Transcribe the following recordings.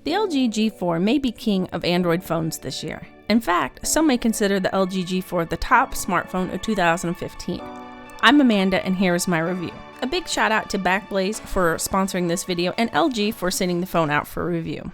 The LG G4 may be king of Android phones this year. In fact, some may consider the LG G4 the top smartphone of 2015. I'm Amanda and here is my review. A big shout out to Backblaze for sponsoring this video and LG for sending the phone out for review.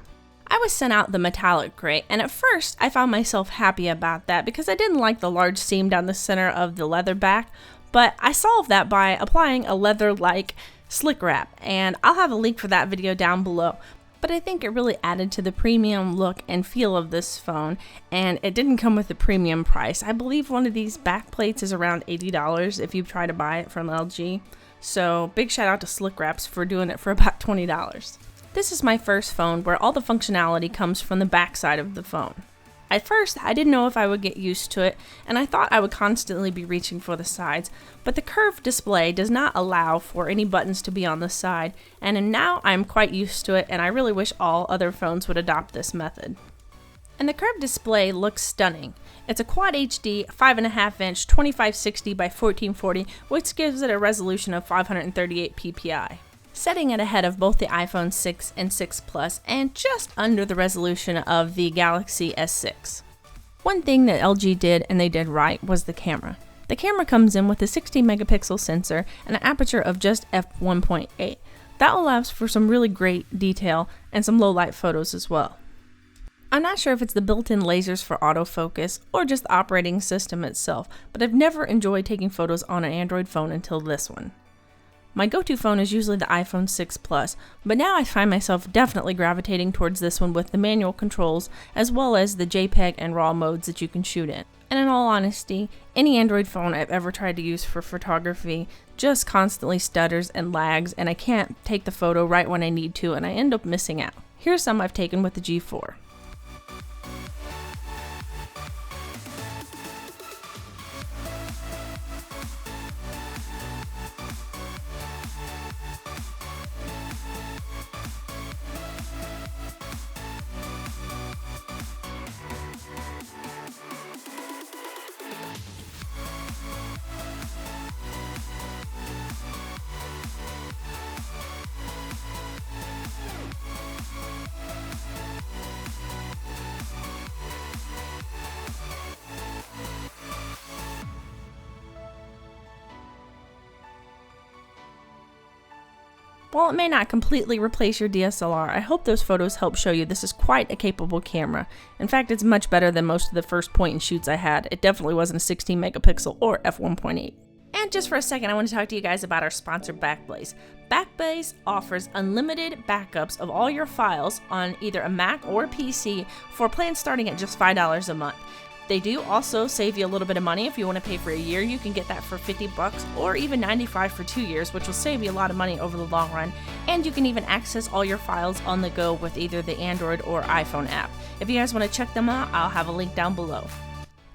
I was sent out the metallic gray, and at first I found myself happy about that because I didn't like the large seam down the center of the leather back, but I solved that by applying a leather-like SlickWrap, and I'll have a link for that video down below. But I think it really added to the premium look and feel of this phone, and it didn't come with a premium price. I believe one of these back plates is around $80 if you try to buy it from LG. So big shout out to SlickWraps for doing it for about $20. This is my first phone where all the functionality comes from the back side of the phone. At first, I didn't know if I would get used to it, and I thought I would constantly be reaching for the sides, but the curved display does not allow for any buttons to be on the side, and now I'm quite used to it, and I really wish all other phones would adopt this method. And the curved display looks stunning. It's a Quad HD 5.5-inch 2560 by 1440, which gives it a resolution of 538 ppi. Setting it ahead of both the iPhone 6 and 6 Plus, and just under the resolution of the Galaxy S6. One thing that LG did, and they did right, was the camera. The camera comes in with a 16 megapixel sensor and an aperture of just f1.8. That allows for some really great detail and some low light photos as well. I'm not sure if it's the built-in lasers for autofocus or just the operating system itself, but I've never enjoyed taking photos on an Android phone until this one. My go-to phone is usually the iPhone 6 Plus, but now I find myself definitely gravitating towards this one with the manual controls, as well as the JPEG and RAW modes that you can shoot in. And in all honesty, any Android phone I've ever tried to use for photography just constantly stutters and lags, and I can't take the photo right when I need to, and I end up missing out. Here's some I've taken with the G4. While it may not completely replace your DSLR, I hope those photos help show you this is quite a capable camera. In fact, it's much better than most of the first point-and-shoots I had. It definitely wasn't a 16 megapixel or f1.8. And just for a second, I want to talk to you guys about our sponsor, Backblaze. Backblaze offers unlimited backups of all your files on either a Mac or a PC for plans starting at just $5 a month. They do also save you a little bit of money. If you want to pay for a year, you can get that for $50 or even $95 for 2 years, which will save you a lot of money over the long run. And you can even access all your files on the go with either the Android or iPhone app. If you guys want to check them out, I'll have a link down below.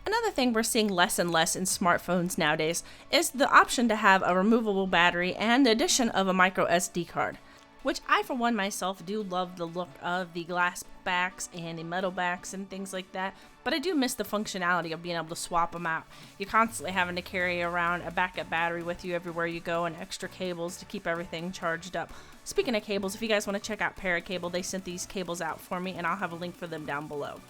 Another thing we're seeing less and less in smartphones nowadays is the option to have a removable battery and the addition of a micro SD card, which I, for one, myself do love the look of the glass backs and the metal backs and things like that, but I do miss the functionality of being able to swap them out. You're constantly having to carry around a backup battery with you everywhere you go and extra cables to keep everything charged up. Speaking of cables, if you guys want to check out Paracable, they sent these cables out for me and I'll have a link for them down below.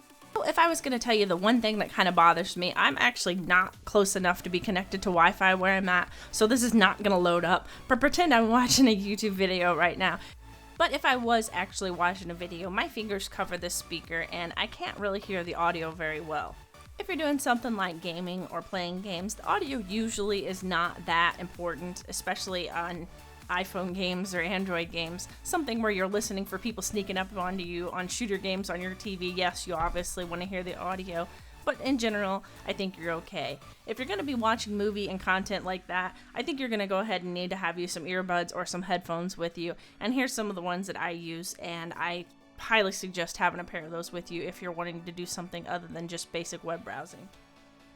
If I was going to tell you the one thing that kind of bothers me, I'm actually not close enough to be connected to Wi-Fi where I'm at, so this is not going to load up, but pretend I'm watching a YouTube video right now. But if I was actually watching a video, my fingers cover this speaker and I can't really hear the audio very well. If you're doing something like gaming or playing games, the audio usually is not that important, especially on iPhone games or Android games. Something where you're listening for people sneaking up onto you on shooter games on your TV. Yes, you obviously want to hear the audio, but in general, I think you're okay. If you're going to be watching movie and content like that, I think you're going to go ahead and need to have you some earbuds or some headphones with you. And here's some of the ones that I use, and I highly suggest having a pair of those with you if you're wanting to do something other than just basic web browsing.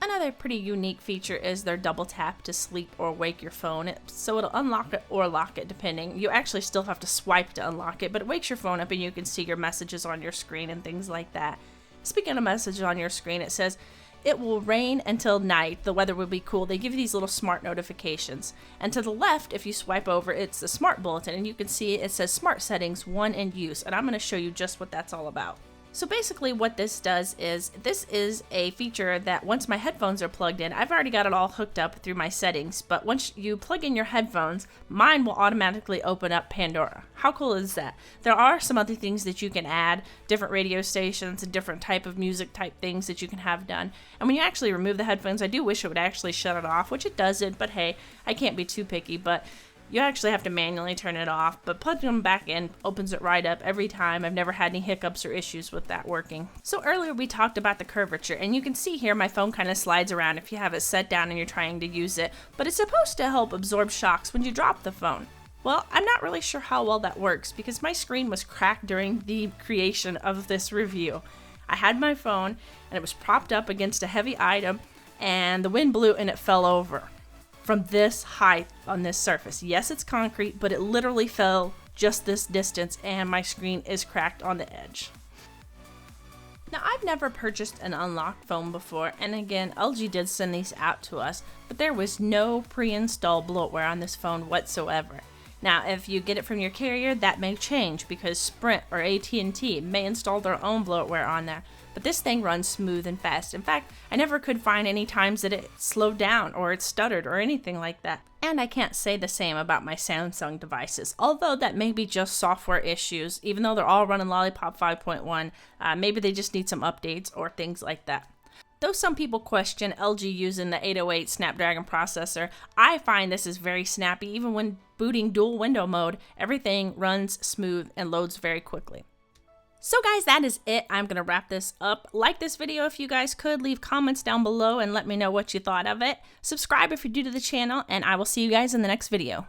Another pretty unique feature is their double tap to sleep or wake your phone. So it'll unlock it or lock it depending. You actually still have to swipe to unlock it, but it wakes your phone up and you can see your messages on your screen and things like that. Speaking of messages on your screen, it says, it will rain until night. The weather will be cool. They give you these little smart notifications. And to the left, if you swipe over, it's the smart bulletin, and you can see it says Smart Settings 1 in use, and I'm going to show you just what that's all about. So basically what this does is, this is a feature that once my headphones are plugged in, I've already got it all hooked up through my settings, but once you plug in your headphones, mine will automatically open up Pandora. How cool is that? There are some other things that you can add, different radio stations and different type of music type things that you can have done. And when you actually remove the headphones, I do wish it would actually shut it off, which it doesn't, but hey, I can't be too picky, but you actually have to manually turn it off, but plugging them back in opens it right up every time. I've never had any hiccups or issues with that working. So earlier we talked about the curvature, and you can see here my phone kind of slides around if you have it set down and you're trying to use it, but it's supposed to help absorb shocks when you drop the phone. Well, I'm not really sure how well that works because my screen was cracked during the creation of this review. I had my phone and it was propped up against a heavy item, and the wind blew and it fell over from this height on this surface. Yes, it's concrete, but it literally fell just this distance, and my screen is cracked on the edge. Now, I've never purchased an unlocked phone before, and again, LG did send these out to us, but there was no pre-installed bloatware on this phone whatsoever. Now, if you get it from your carrier, that may change because Sprint or AT&T may install their own bloatware on there. But this thing runs smooth and fast. In fact, I never could find any times that it slowed down or it stuttered or anything like that. And I can't say the same about my Samsung devices, although that may be just software issues. Even though they're all running Lollipop 5.1, maybe they just need some updates or things like that. Though some people question LG using the 808 Snapdragon processor, I find this is very snappy. Even when booting dual window mode, everything runs smooth and loads very quickly. So guys, that is it. I'm going to wrap this up. Like this video if you guys could. Leave comments down below and let me know what you thought of it. Subscribe if you're new to the channel, and I will see you guys in the next video.